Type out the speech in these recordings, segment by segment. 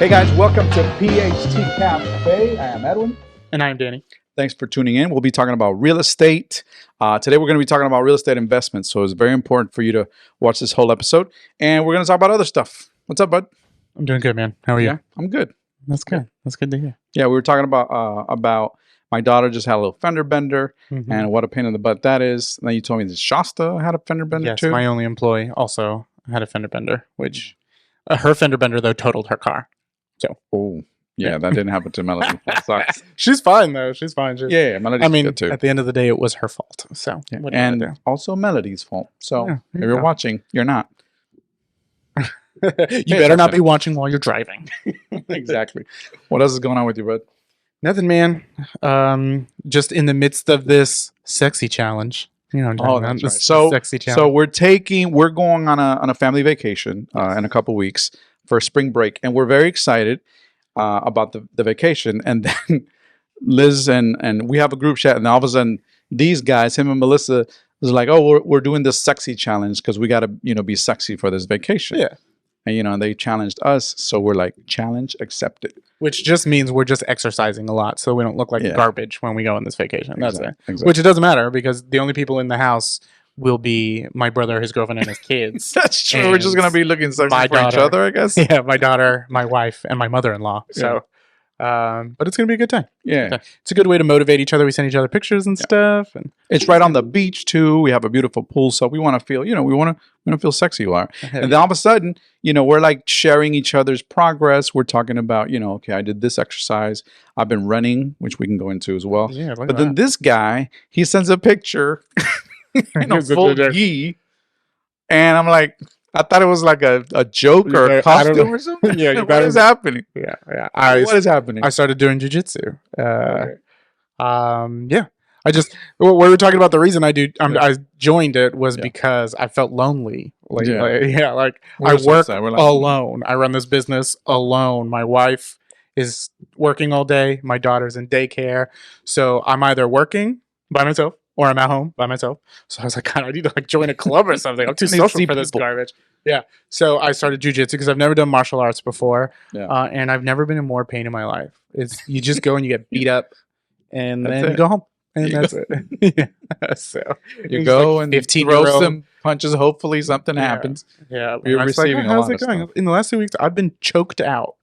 Hey guys, welcome to PHT Café. I am Edwin. And I'm Danny. Thanks for tuning in. We'll be talking about real estate. Today we're going to be talking about real estate investments. So it's very important for you to watch this whole episode. And we're going to talk about other stuff. What's up, bud? I'm doing good, man. How are you? Yeah, I'm good. That's good. That's good to hear. Yeah, we were talking about my daughter just had a little fender bender and what a pain in the butt that is. And then you told me that Shasta had a fender bender too. Yes, my only employee also had a fender bender, which her fender bender, though, totaled her car. So, yeah, that didn't happen to Melody. That sucks. She's fine, though. She's fine. Yeah, Melody's good too. At the end of the day, it was her fault. So, what and also Melody's fault. So, if you're watching, you're not. You better not be watching while you're driving. Exactly. What else is going on with you, bud? Nothing, man. Just in the midst of this sexy challenge. You know, that's right. Sexy challenge. So we're going on a family vacation in a couple weeks for spring break, and we're very excited about the vacation. And then Liz and we have a group chat, and all of a sudden these guys, him and Melissa, was like, "Oh, we're doing this sexy challenge because we got to be sexy for this vacation." Yeah. And they challenged us, so we're like, challenge accepted. Which just means we're just exercising a lot, so we don't look like garbage when we go on this vacation. That's it. Exactly. Which it doesn't matter because the only people in the house will be my brother, his girlfriend, and his kids. That's true. We're just gonna be looking sexy for each other, I guess. Yeah, my daughter, my wife, and my mother-in-law. So, but it's gonna be a good time. Yeah, it's a good way to motivate each other. We send each other pictures and stuff, and it's right on the beach too. We have a beautiful pool, so we want to feel, we want to feel sexy. And then all of a sudden, we're like sharing each other's progress. We're talking about, okay, I did this exercise. I've been running, which we can go into as well. Yeah, but then this guy, he sends a picture in a full gi, and I'm like, I thought it was like a joke or a costume or something. Yeah, what is happening? Yeah. What is happening? I started doing jujitsu. Yeah. We were talking about the reason I joined it was because I felt lonely. I work alone. I run this business alone. My wife is working all day. My daughter's in daycare. So I'm either working by myself or I'm at home by myself. So I was like, God, I need to join a club or something. I'm too social for this garbage. Yeah. So I started jujitsu because I've never done martial arts before. Yeah. And I've never been in more pain in my life. You just go and you get beat up and then you go home. And that's it. Yeah. So you go and throw some punches. Hopefully something happens. Yeah. You're receiving a lot of stuff. In the last 2 weeks, I've been choked out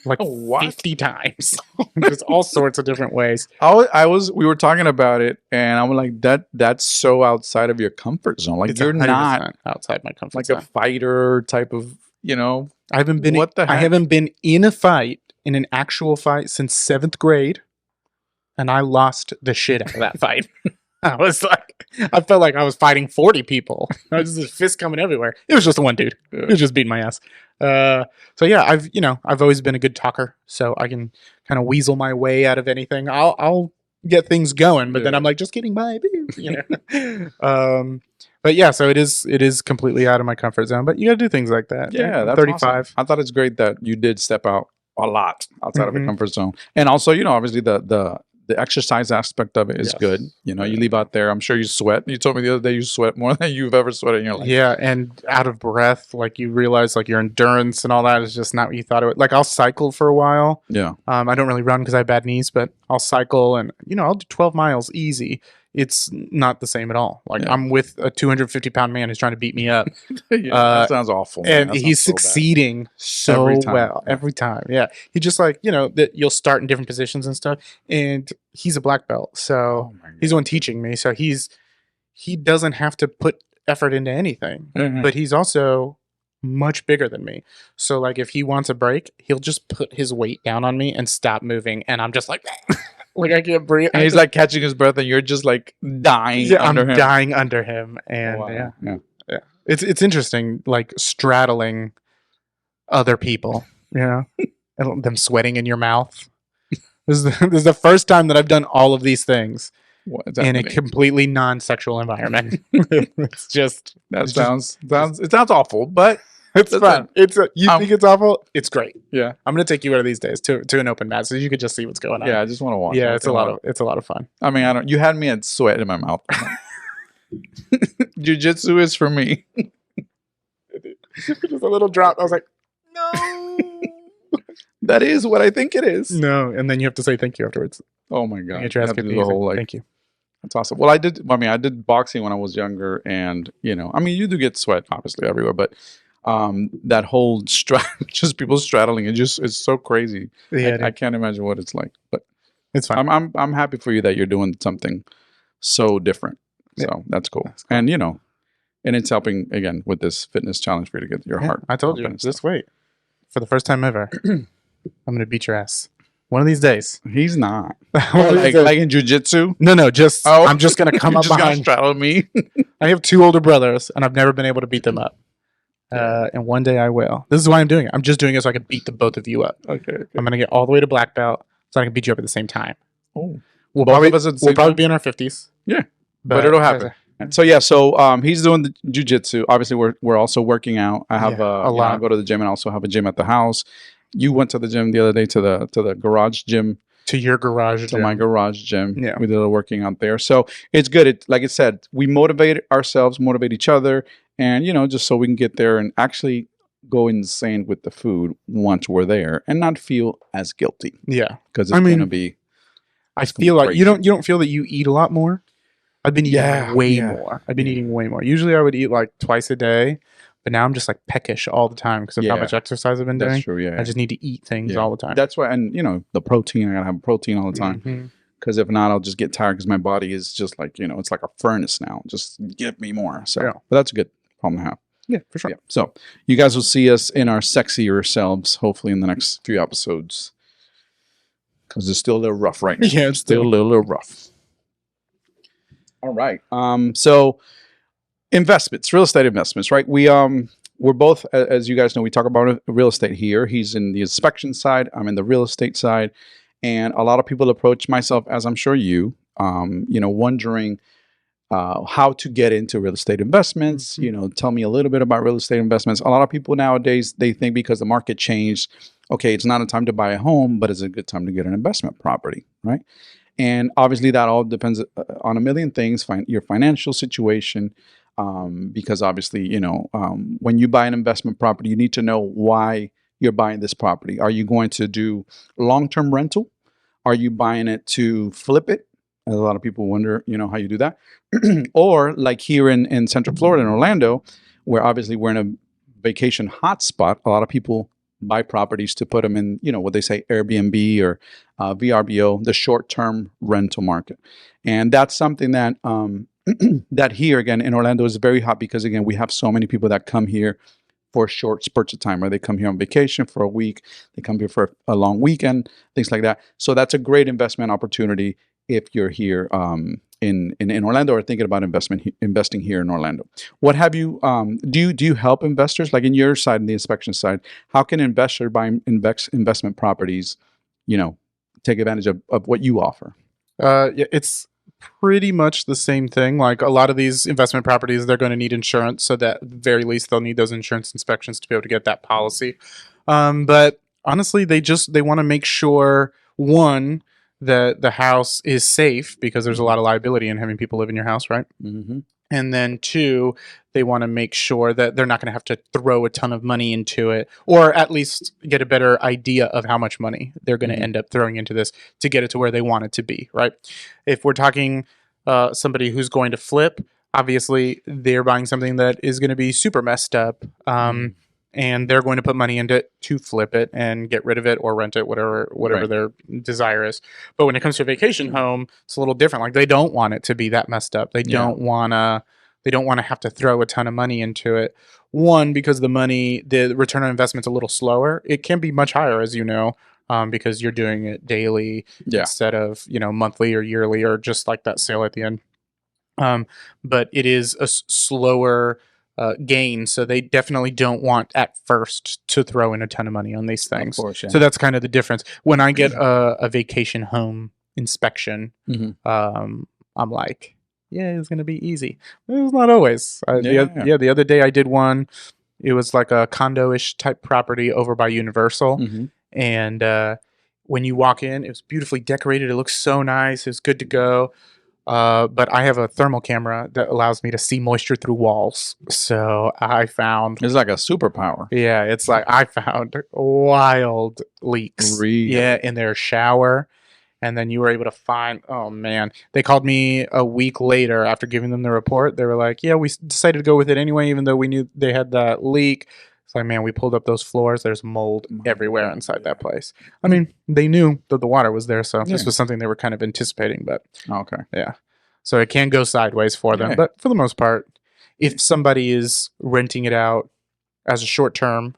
like 50 times. Just all sorts of different ways. We were talking about it, and I'm like, that's so outside of your comfort zone. Like, you're not outside my comfort zone. Like a fighter type of, I haven't been in a fight, in an actual fight, since 7th grade. And I lost the shit out of that fight. I felt like I was fighting 40 people. I was just fist coming everywhere. It was just the one dude. He was just beating my ass. So yeah, I've always been a good talker, so I can kind of weasel my way out of anything. I'll get things going, but then I'm like, just kidding, bye. But yeah, so it is completely out of my comfort zone. But you got to do things like that. Yeah, that's 35. Awesome. I thought it's great that you did step out a lot outside of your comfort zone, and also obviously the exercise aspect of it is good. You leave out there. I'm sure you sweat. You told me the other day you sweat more than you've ever sweated in your life. Yeah, and out of breath. Like you realize your endurance and all that is just not what you thought it would. Like I'll cycle for a while. Yeah. I don't really run because I have bad knees, but I'll cycle and I'll do 12 miles easy. It's not the same at all. I'm with a 250-pound man who's trying to beat me up. That sounds awful. Man. And he's succeeding so well every time. Yeah. He just that you'll start in different positions and stuff. And he's a black belt. So he's the one teaching me. So he doesn't have to put effort into anything. Mm-hmm. But he's also much bigger than me. So if he wants a break, he'll just put his weight down on me and stop moving. And I'm just like... I can't breathe. And he's catching his breath, and you're just dying under him. I'm dying under him, and yeah. It's interesting, straddling other people, and them sweating in your mouth. This is the first time that I've done all of these things in a completely non-sexual environment. It's just it sounds awful, but. It's fun. You think it's awful? It's great. Yeah, I'm gonna take you one of these days to an open mat so you could just see what's going on. Yeah, I just want to watch. Yeah, it's a lot of fun. I mean, you had me at sweat in my mouth. Jiu-jitsu is for me. Just a little drop. I was like, no. That is what I think it is. No, and then you have to say thank you afterwards. Oh my god! You get your ass kicked the whole, like, thank you. That's awesome. Well, I did boxing when I was younger, and you do get sweat obviously everywhere, but that whole just people straddling it's so crazy. Yeah, I can't imagine what it's like, but it's fine. I'm happy for you that you're doing something so different. So that's cool. And and it's helping again with this fitness challenge for you to get your heart. I told you, just wait. For the first time ever, I'm gonna beat your ass. One of these days. He's not. like in jiu-jitsu? No, I'm just going to come up behind. Straddle me. I have 2 older brothers, and I've never been able to beat them up. And one day I will. This is why I'm doing it. I'm just doing it so I can beat the both of you up. Okay. I'm going to get all the way to black belt so I can beat you up at the same time. Oh. We'll probably be in our 50s. Yeah. But it'll happen. So he's doing the jiu-jitsu. Obviously, we're also working out. I have a lot. I go to the gym and also have a gym at the house. You went to the gym the other day to the garage gym. To your garage gym. To my garage gym. Yeah. We did a working out there. So it's good. Like I said, we motivate ourselves, motivate each other, and, just so we can get there and actually go insane with the food once we're there and not feel as guilty. Yeah. Because it's going to be... I feel like you don't feel that you eat a lot more? I've been eating way more. I've been eating way more. Usually I would eat like twice a day. But now I'm just like peckish all the time because of how much exercise I've been doing. That's true, yeah. I just need to eat things all the time. That's why, and the protein, I gotta have protein all the time. Because if not, I'll just get tired because my body is just like, it's like a furnace now. Just give me more. So, but that's a good problem to have. Yeah, for sure. Yeah. So you guys will see us in our sexier selves, hopefully in the next few episodes. Because it's still a little rough right now. Yeah, it's still a little rough. All right. So investments, real estate investments, right? We're both, as you guys know, we talk about real estate here. He's in the inspection side. I'm in the real estate side. And a lot of people approach myself, as I'm sure you, wondering how to get into real estate investments. Tell me a little bit about real estate investments. A lot of people nowadays, they think because the market changed, okay, it's not a time to buy a home, but it's a good time to get an investment property, right? And obviously that all depends on a million things, your financial situation, because obviously, when you buy an investment property, you need to know why you're buying this property. Are you going to do long-term rental? Are you buying it to flip it? As a lot of people wonder, how you do that. Or like here in Central Florida, in Orlando, where obviously we're in a vacation hotspot, a lot of people buy properties to put them in, what they say, Airbnb or VRBO, the short-term rental market. And that's something that that here, again, in Orlando is very hot because, again, we have so many people that come here for short spurts of time, or they come here on vacation for a week, they come here for a long weekend, things like that. So that's a great investment opportunity if you're here in Orlando or thinking about investing here in Orlando. What have you, do you help investors, like in your side, in the inspection side, how can investors buy investment properties, take advantage of what you offer? It's pretty much the same thing. Like a lot of these investment properties, they're going to need insurance. So that at the very least, they'll need those insurance inspections to be able to get that policy. But honestly, they want to make sure, one, that the house is safe because there's a lot of liability in having people live in your house, right? Mm-hmm. And then 2, they want to make sure that they're not going to have to throw a ton of money into it, or at least get a better idea of how much money they're going to end up throwing into this to get it to where they want it to be, right? If we're talking somebody who's going to flip, obviously they're buying something that is going to be super messed up, and they're going to put money into it to flip it and get rid of it or rent it, whatever their desire is. But when it comes to a vacation home, it's a little different. Like they don't want it to be that messed up. They don't want to have to throw a ton of money into it. One, because the return on investment's a little slower. It can be much higher, as you know, because you're doing it daily instead of, monthly or yearly or just like that sale at the end. But it is a slower gain, so they definitely don't want at first to throw in a ton of money on these things. Of course, yeah. So that's kind of the difference. When I get a vacation home inspection, I'm like, it's going to be easy. It's not always. The other day I did one. It was like a condo-ish type property over by Universal. And when you walk in, it was beautifully decorated. It looks so nice. It was good to go. But I have a thermal camera that allows me to see moisture through walls. So I found it's like a superpower. Yeah, it's like I found wild leaks. Really? Yeah, in their shower. And then you were able to find, oh man, they called me a week later after giving them the report. They were like, yeah, we decided to go with it anyway, even though we knew they had that leak. It's like, man, we pulled up those floors. There's mold everywhere inside that place. I mean, they knew that the water was there, so this was something they were kind of anticipating, but okay. Yeah. So it can go sideways for them. But for the most part, if somebody is renting it out as a short term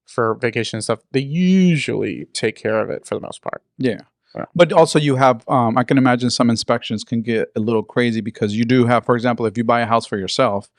for vacation and stuff, they usually take care of it for the most part. Yeah. But also you have, I can imagine some inspections can get a little crazy because you do have, for example, if you buy a house for yourself,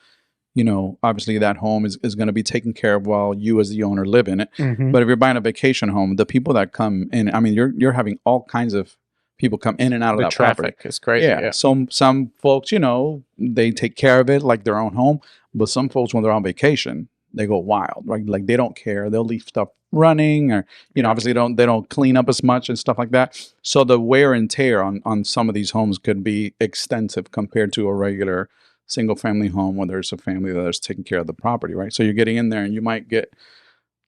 you know, obviously that home is going to be taken care of while you as the owner live in it. Mm-hmm. But if you're buying a vacation home, the people that come in, I mean, you're having all kinds of people come in and out of that traffic property. is crazy. Yeah. Some folks, you know, they take care of it like their own home. But some folks, when they're on vacation, they go wild, right? Like they don't care. They'll leave stuff running, or you know, obviously they don't clean up as much and stuff like that. So the wear and tear on some of these homes could be extensive compared to a regular single family home where there's a family that is taking care of the property, right? So you're getting in there and you might get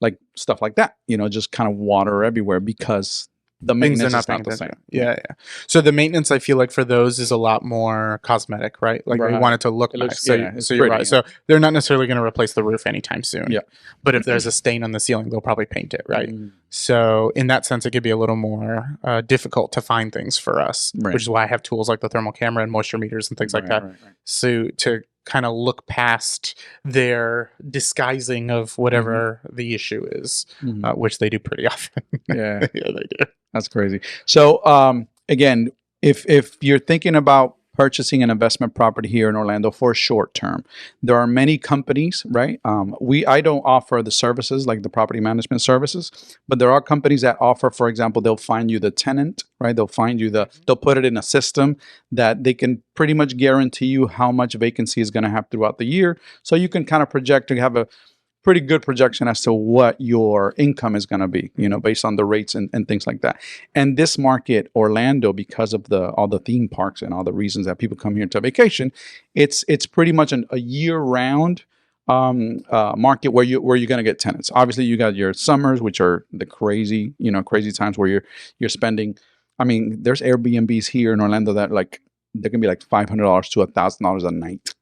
like stuff like that, you know, just kind of water everywhere because the maintenance is not the same. Yeah. So the maintenance, I feel like for those is a lot more cosmetic, right? Like they want it to look nice. So you're pretty, right. Yeah. So they're not necessarily going to replace the roof anytime soon. Yeah. But if there's a stain on the ceiling, they'll probably paint it, right? So in that sense, it could be a little more difficult to find things for us, which is why I have tools like the thermal camera and moisture meters and things like that. Right. So to kind of look past their disguising of whatever the issue is, which they do pretty often. Yeah, they do. That's crazy. So again, if you're thinking about purchasing an investment property here in Orlando for short term, there are many companies, right? I don't offer the services like the property management services, but there are companies that offer, for example, they'll find you the tenant, right? They'll find you they'll put it in a system that they can pretty much guarantee you how much vacancy is going to have throughout the year. So you can kind of project to have a pretty good projection as to what your income is going to be, you know, based on the rates and things like that. And this market, Orlando, because of all the theme parks and all the reasons that people come here to vacation, it's pretty much a year-round market where you're going to get tenants. Obviously, you got your summers, which are the crazy times where you're spending. I mean, there's Airbnbs here in Orlando that they can be like $500 to $1,000 a night,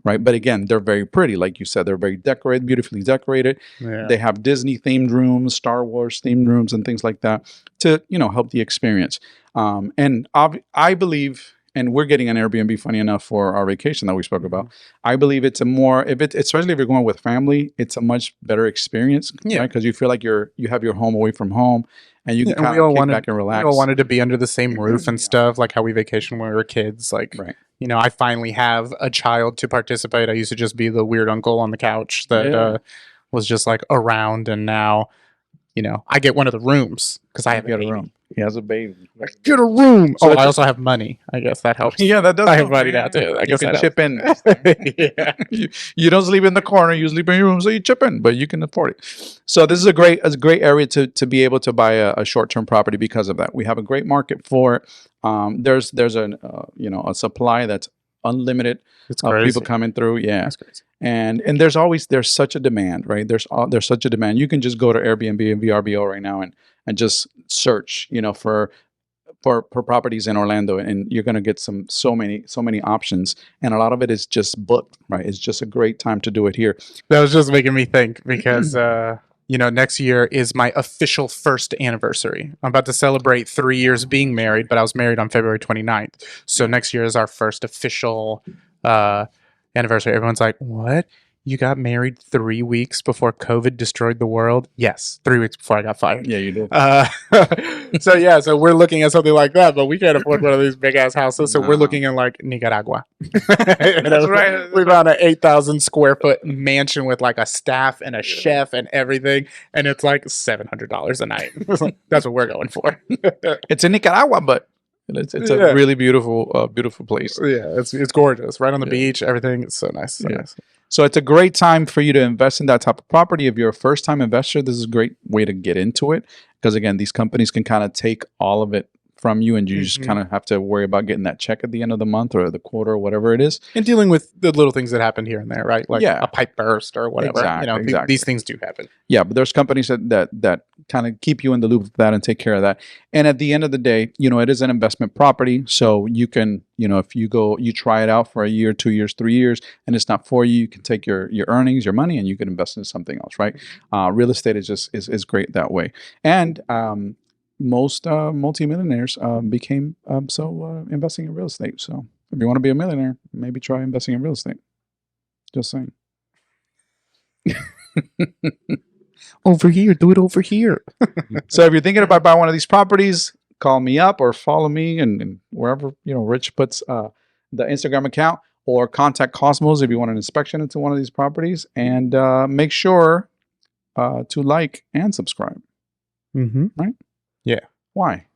right? But again, they're very pretty. Like you said, they're very decorated, beautifully decorated. Yeah. They have Disney themed rooms, Star Wars themed rooms, and things like that to, you know, help the experience. And I believe, and we're getting an Airbnb, funny enough, for our vacation that we spoke about. I believe it's especially if you're going with family, it's a much better experience, right? Because you feel like you have your home away from home. And you can kind of kick back and relax. We all wanted to be under the same roof and stuff, like how we vacationed when we were kids. Like, you know, I finally have a child to participate. I used to just be the weird uncle on the couch that was just like around. And now, you know, I get one of the rooms because I have a room. He has a baby. I get a room. So I also have money. I guess that helps. Yeah, that does. I have money now too. I guess you can chip in. You don't sleep in the corner. You sleep in your room, so you chip in, but you can afford it. So this is a great area to be able to buy a short-term property because of that. We have a great market for it. There's a supply that's unlimited of people coming through. Yeah, that's crazy. And there's such a demand, right? There's such a demand. You can just go to Airbnb and VRBO right now and just search, you know, for properties in Orlando, and you're going to get so many options, and a lot of it is just booked, right? It's just a great time to do it here. That was just making me think because you know, next year is my official first anniversary. I'm about to celebrate 3 years being married, but I was married on February 29th. So next year is our first official anniversary. Everyone's like, what? You got married 3 weeks before COVID destroyed the world? Yes, 3 weeks before I got fired. Yeah, you did. So we're looking at something like that, but we can't afford one of these big ass houses. So we're looking in like Nicaragua. That's right. We found an 8,000 square foot mansion with like a staff and a chef and everything, and it's like $700 a night. That's what we're going for. It's in Nicaragua, but it's a really beautiful place. Yeah, it's gorgeous. Right on the beach, everything. It's so nice. So nice. So it's a great time for you to invest in that type of property. If you're a first-time investor, this is a great way to get into it because, again, these companies can kind of take all of it from you, and you just kind of have to worry about getting that check at the end of the month or the quarter or whatever it is. And dealing with the little things that happen here and there, right? Like a pipe burst or whatever. Exactly, these things do happen. Yeah, but there's companies that kind of keep you in the loop of that and take care of that. And at the end of the day, it is an investment property. So you can, if you try it out for a year, 2 years, 3 years, and it's not for you, you can take your earnings, your money, and you can invest in something else, right? Real estate is great that way. And most multimillionaires became investing in real estate. So if you want to be a millionaire, maybe try investing in real estate. Just saying. Over here, do it over here. So if you're thinking about buying one of these properties, call me up or follow me and wherever Rich puts the Instagram account, or contact Cosmos if you want an inspection into one of these properties, and make sure to like and subscribe. Right? Yeah. Why?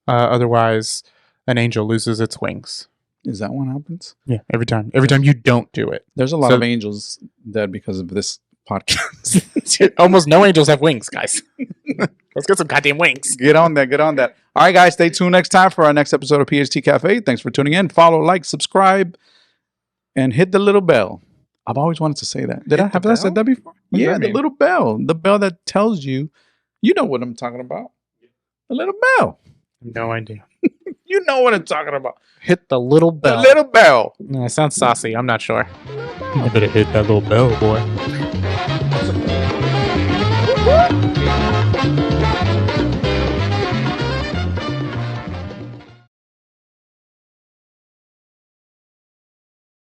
Otherwise, an angel loses its wings. Is that what happens? Yeah, every time you don't do it. There's a lot of angels dead because of this podcast. Almost no angels have wings, guys. Let's get some goddamn wings. Get on that. All right, guys, stay tuned next time for our next episode of PHT Café. Thanks for tuning in. Follow, like, subscribe, and hit the little bell. I've always wanted to say that. Have I said that before? Yeah, the little bell. The bell that tells you, you know what I'm talking about. The little bell. No idea. You know what I'm talking about. Hit the little bell. The little bell. No, it sounds saucy. I'm not sure. I better hit that little bell, boy.